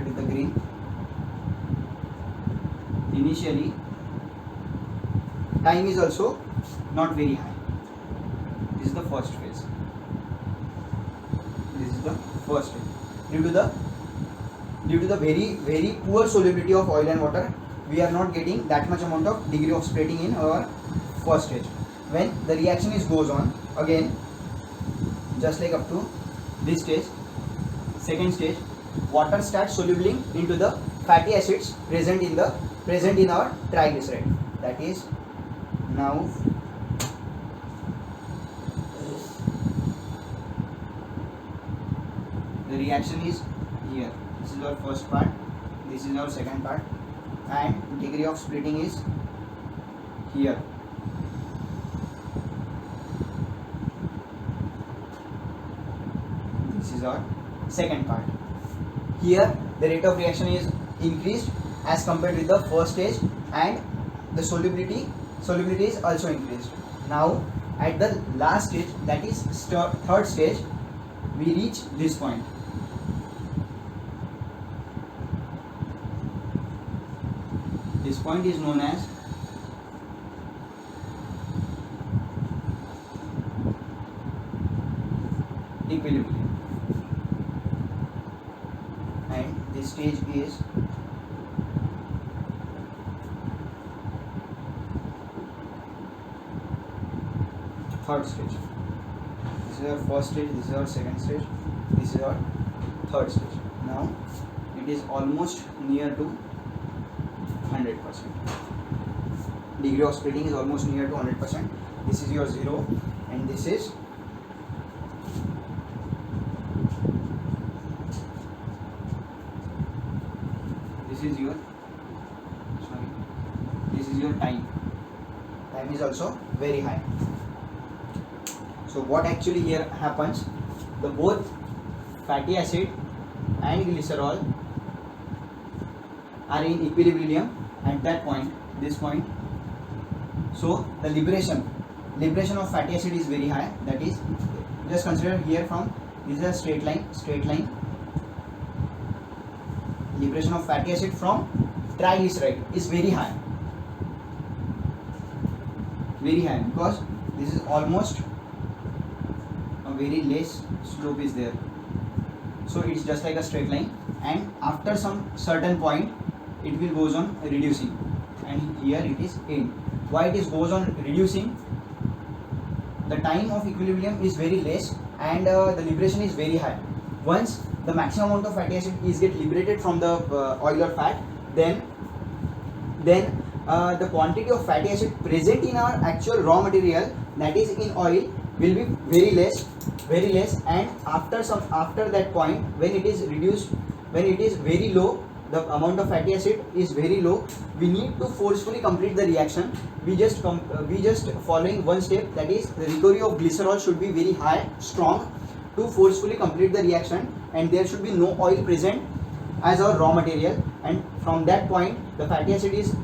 started with the green. Initially time is also not very high. This is the first phase. This is the first phase. Due to the very poor solubility of oil and water, we are not getting that much amount of degree of splitting in our first stage. When the reaction is goes on again, just like up to this stage, second stage, water starts solubling into the fatty acids present in our triglyceride. That is now the reaction is here. This is our first part, this is our second part, and degree of splitting is here. This is our second part. Here the rate of reaction is increased as compared with the first stage, and the solubility is also increased. Now at the last stage, that is third stage, we reach this point. This point is known as equilibrium, and this stage is third stage. This is our first stage, this is our second stage, this is our third stage. Now it is almost near to 100%. Degree of splitting is almost near to 100%. This is your 0, and this is your time. Time is also very high. So what actually here happens, the both fatty acid and glycerol are in equilibrium at that point, this point. So the liberation of fatty acid is very high. That is, just consider here from, this is a straight line. Liberation of fatty acid from triglyceride is very high, because this is almost a very less slope is there. So it's just like a straight line, and after some certain point it will goes on reducing, and here it is end. Why it is goes on reducing? The time of equilibrium is very less, and the liberation is very high. Once the maximum amount of fatty acid is get liberated from the oil or fat, then the quantity of fatty acid present in our actual raw material, that is in oil, will be very less, and after that point, when it is reduced, when it is very low, the amount of fatty acid is very low, we need to forcefully complete the reaction. We just following one step, that is the recovery of glycerol should be very high, strong, to forcefully complete the reaction, and there should be no oil present as our raw material, and from that point the fatty acid is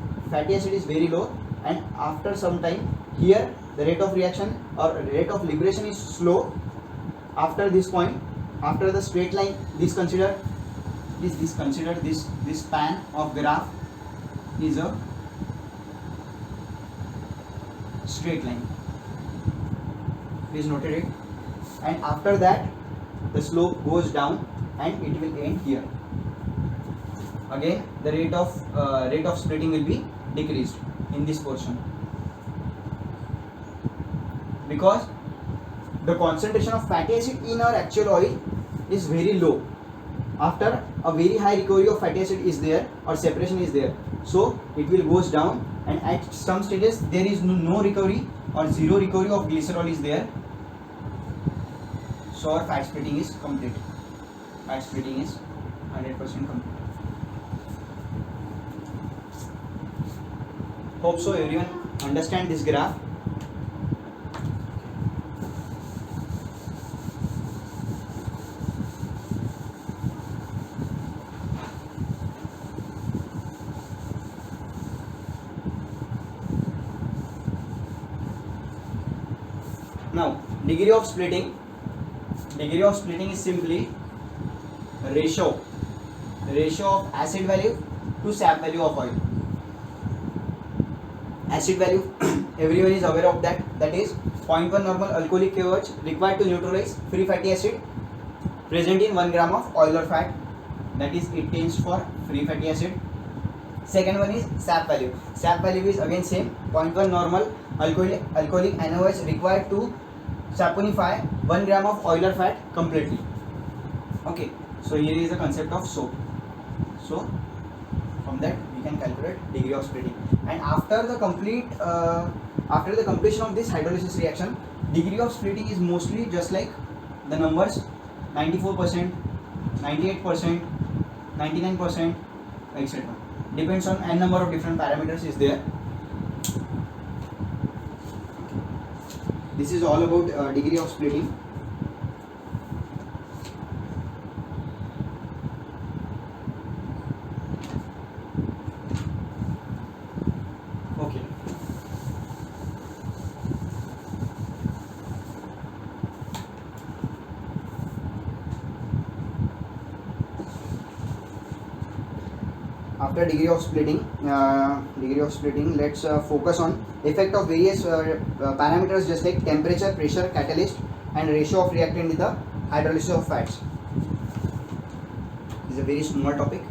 very low, and after some time here the rate of reaction or rate of liberation is slow. After this point, after the straight line, consider this span of graph is a straight line. Please note it. And after that the slope goes down and it will end here. Again the rate of splitting will be decreased in this portion, because the concentration of fatty acid in our actual oil is very low. After a very high recovery of fatty acid is there, or separation is there, so it will goes down, and at some stages there is no recovery or zero recovery of glycerol is there. So our fat splitting is complete. Fat splitting is 100% complete. Hope so everyone understand this graph. Now degree of splitting is simply ratio ratio of acid value to sap value of oil. Acid value everyone is aware of that, that is 0.1 normal alcoholic kWh required to neutralize free fatty acid present in 1 gram of oil or fat, that is it tends for free fatty acid. Second one is sap value. Sap value is again same 0.1 normal alcoholic NaOH required to saponify 1 gram of oil or fat completely. Okay, so here is the concept of soap. So from that we can calculate degree of splitting, and after the completion of this hydrolysis reaction, degree of splitting is mostly just like the numbers 94%, 98%, 99%, etc. Depends on n number of different parameters is there. This is all about degree of splitting. Okay. After degree of splitting, let's focus on effect of various parameters just like temperature, pressure, catalyst, and ratio of reactant in the hydrolysis of fats. This is a very small topic.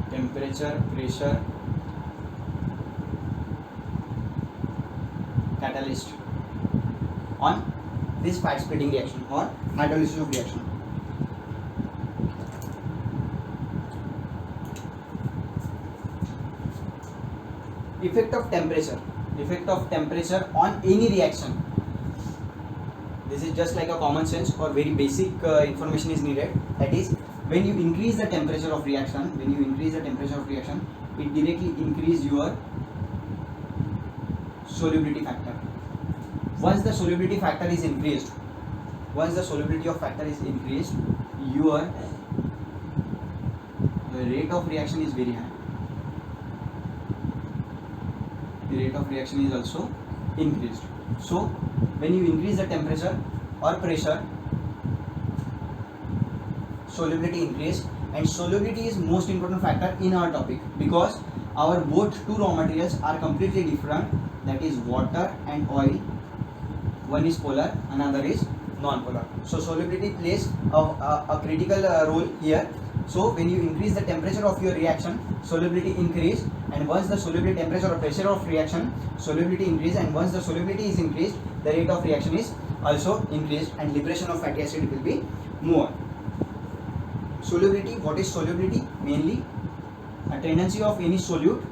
Temperature, pressure, catalyst on this fat splitting reaction or hydrolysis of reaction. Effect of temperature on any reaction. This is just like a common sense or very basic information is needed. That is, when you increase the temperature of reaction, it directly increase your solubility factor. Once the solubility factor is increased, your rate of reaction is very high. The rate of reaction is also increased. So when you increase the temperature or pressure, solubility increase, and solubility is most important factor in our topic because our both two raw materials are completely different, that is water and oil. One is polar, another is non-polar. So solubility plays a critical role here. So when you increase the temperature of your reaction, solubility increase, and once the solubility temperature or pressure of reaction, solubility increase, and once the solubility is increased, the rate of reaction is also increased and liberation of fatty acid will be more. Solubility, what is solubility? Mainly a tendency of any solute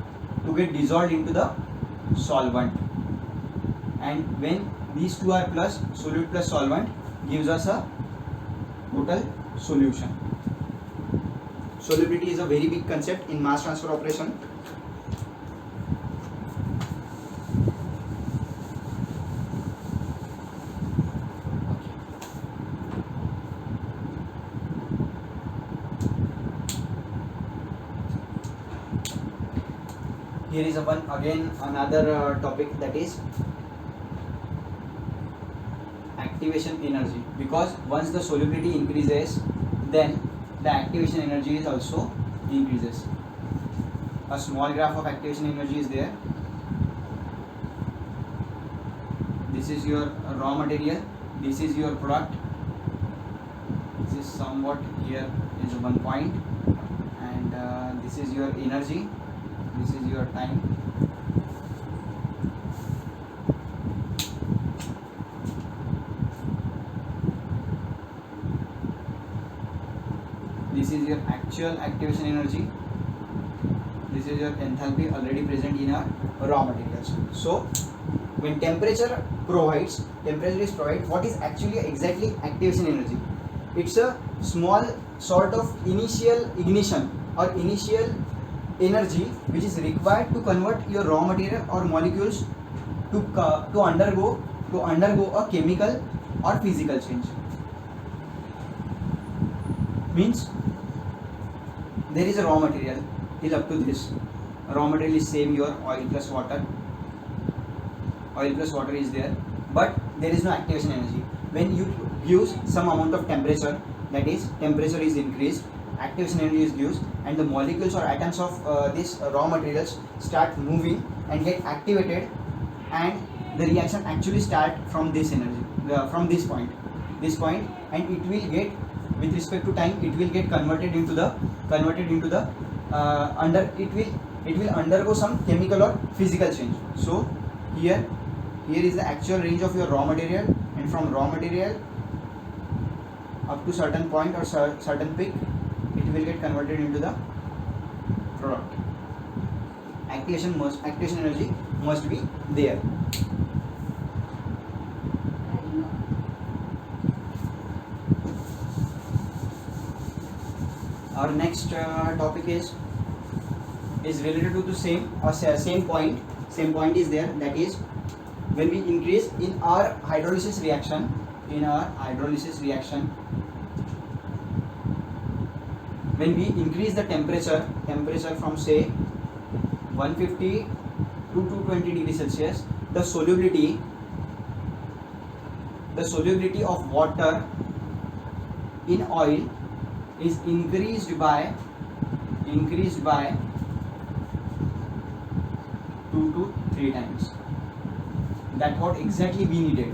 to get dissolved into the solvent, and when these two are plus, solute plus solvent gives us a total solution. Solubility is a very big concept in mass transfer operation. Here is another topic, that is activation energy, because once the solubility increases, then the activation energy is also increases. A small graph of activation energy is there. This is your raw material, this is your product, this is somewhat here is 1 point, and this is your energy, this is your time. This is your actual activation energy. This is your enthalpy already present in our raw materials. So when temperature is provided, what is actually exactly activation energy? It's a small sort of initial ignition or initial energy which is required to convert your raw material or molecules to undergo a chemical or physical change. Means there is a raw material till up to this. Raw material is same, your oil plus water. Oil plus water is there, but there is no activation energy. When you gives some amount of temperature, that is temperature is increased, activation energy is used, and the molecules or atoms of this raw materials start moving and get activated, and the reaction actually start from this energy, from this point, and it will get, with respect to time, it will get converted into the it will undergo some chemical or physical change. So here is the actual range of your raw material, and from raw material up to certain point or certain peak, it will get converted into the product. Activation energy must be there. Our next topic is related to the same point. Same point is there, that is when we increase in our hydrolysis reaction, when we increase the temperature from say 150 to 220 degrees Celsius, the solubility of water in oil is increased by 2 to 3 times. That's what exactly we needed.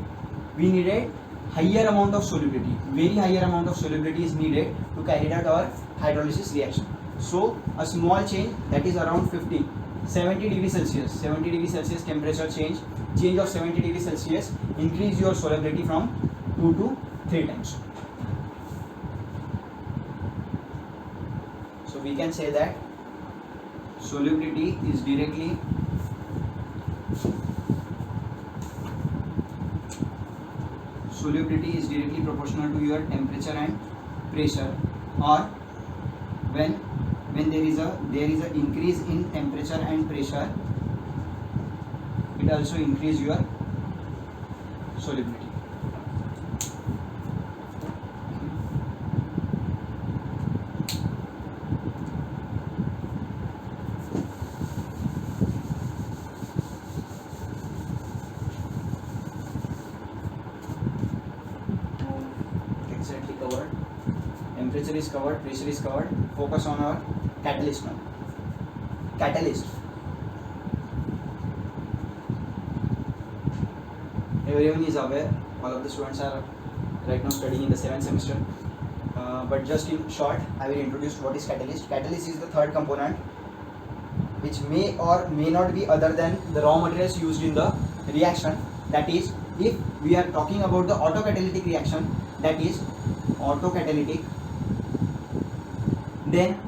We needed higher amount of solubility, very higher amount of solubility is needed to carry out our hydrolysis reaction. So a small change, that is around 70 degrees Celsius temperature change of 70 degrees Celsius increase your solubility from 2 to 3 times. So we can say that solubility is directly proportional to your temperature and pressure, or when there is a increase in temperature and pressure, it also increase your solubility. Exactly covered. Temperature is covered, pressure is covered. Focus on our catalyst now. Catalyst. Everyone is aware, all of the students are right now studying in the 7th semester. But just in short, I will introduce what is catalyst. Catalyst is the third component which may or may not be other than the raw materials used in the reaction. That is, if we are talking about the autocatalytic reaction, that is autocatalytic, then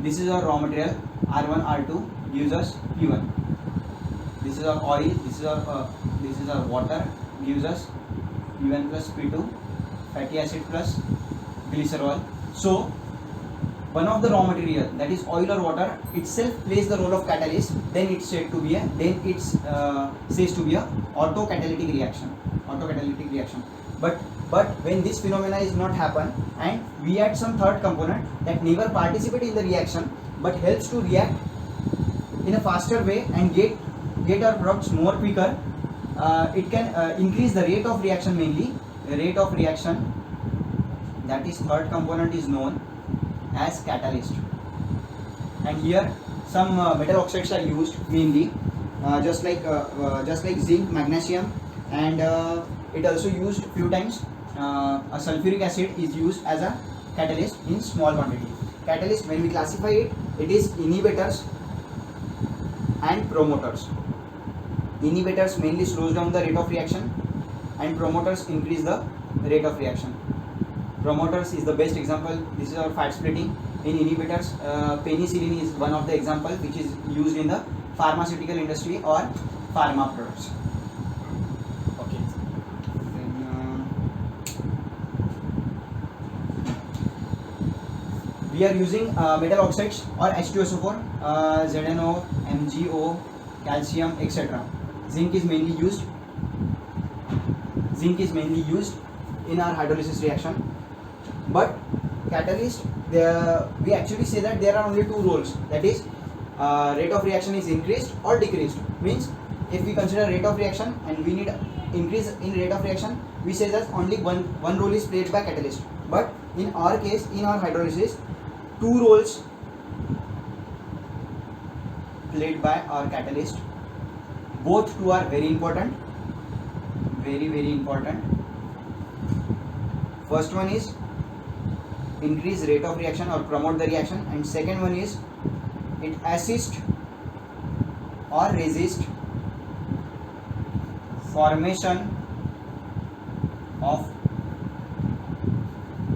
this is our raw material R1 R2 gives us P1. This is our oil, this is our water, gives us P1 plus P2, fatty acid plus glycerol. So one of the raw material, that is oil or water, itself plays the role of catalyst, then it's said to be a autocatalytic reaction. But when this phenomena is not happen, and we add some third component that never participate in the reaction but helps to react in a faster way and get our products more quicker, it can increase the rate of reaction, mainly rate of reaction. That is third component is known as catalyst. And here some metal oxides are used mainly, just like zinc, magnesium, and it also used few times. A sulfuric acid is used as a catalyst in small quantity. Catalyst, when we classify it, it is inhibitors and promoters. Inhibitors mainly slows down the rate of reaction, and promoters increase the rate of reaction. Promoters is the best example. This is our fat splitting. In inhibitors, penicillin is one of the example which is used in the pharmaceutical industry or pharma products. Okay. Then, we are using metal oxides or H2SO4, ZNO, MgO, calcium, etc. Zinc is mainly used in our hydrolysis reaction. But catalyst, we actually say that there are only two roles, that is rate of reaction is increased or decreased. Means if we consider rate of reaction and we need increase in rate of reaction, we say that only one role is played by catalyst. But in our case, in our hydrolysis, two roles played by our catalyst. Both two are very important, very important. First one is increase rate of reaction or promote the reaction, and second one is it assist or resist formation of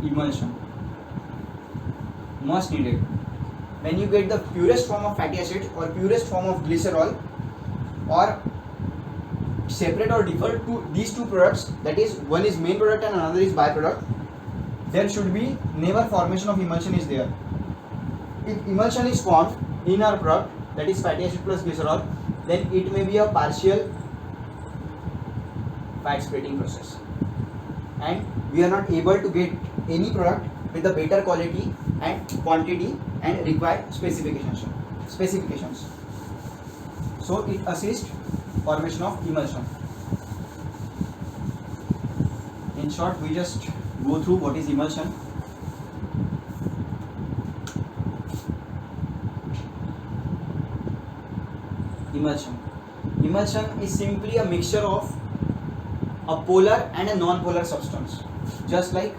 emulsion. Must needed. When you get the purest form of fatty acid or purest form of glycerol, or separate or differ to these two products, that is one is main product and another is byproduct, there should be never formation of emulsion is there. If emulsion is formed in our product, that is fatty acid plus glycerol, then it may be a partial fat splitting process, and we are not able to get any product with the better quality and quantity and required specifications. So it assists formation of emulsion. In short, we just go through what is emulsion. Emulsion is simply a mixture of a polar and a non-polar substance, just like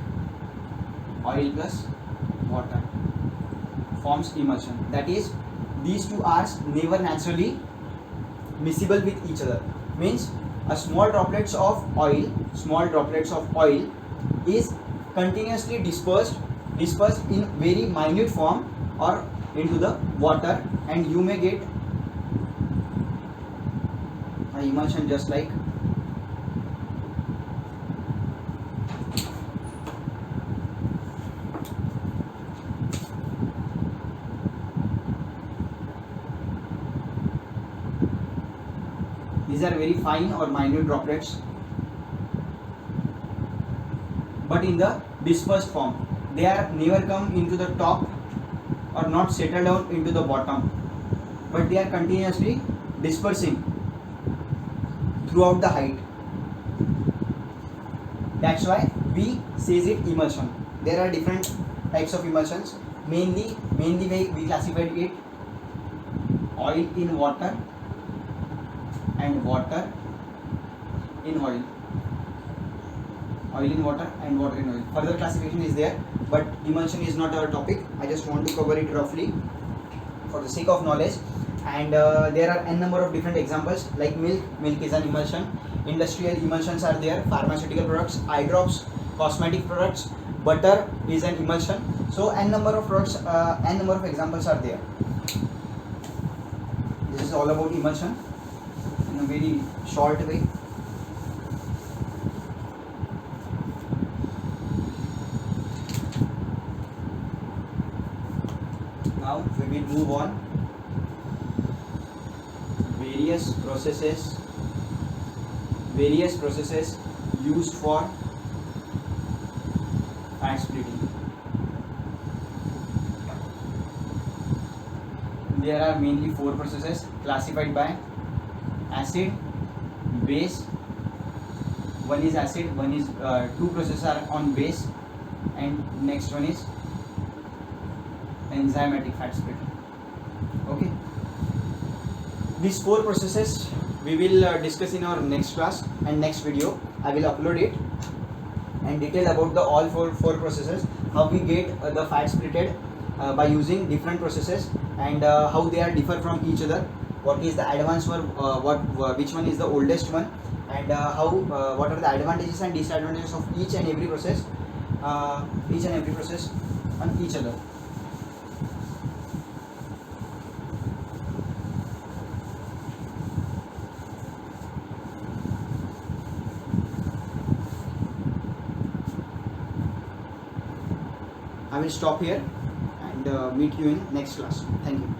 oil plus water forms emulsion. That is, these two are never naturally miscible with each other. Means a small droplets of oil is continuously dispersed in very minute form or into the water, and you may get an emulsion just like these are very fine or minute droplets, but in the dispersed form. They are never come into the top or not settle down into the bottom, but they are continuously dispersing throughout the height. That's why we says it emulsion. There are different types of emulsions. Mainly we classified it oil in water and water in oil. Oil in water and water in oil. Further classification is there, but emulsion is not our topic. I just want to cover it roughly for the sake of knowledge. And there are n number of different examples, like milk is an emulsion. Industrial emulsions are there, pharmaceutical products, eye drops, cosmetic products, butter is an emulsion. So n number of products, n number of examples are there. This is all about emulsion in a very short way. Now we will move on. Various processes used for fat splitting. There are mainly 4 processes classified by acid, base. One is acid, one is 2 processes are on base, and next one is enzymatic fat splitting. Okay. These 4 processes we will discuss in our next class and next video. I will upload it and detail about the all four processes, how we get the fat splitted by using different processes, and how they are differ from each other. What is the advanced one? Which one is the oldest one? And what are the advantages and disadvantages of each and every process on each other. I will stop here and meet you in next class. Thank you.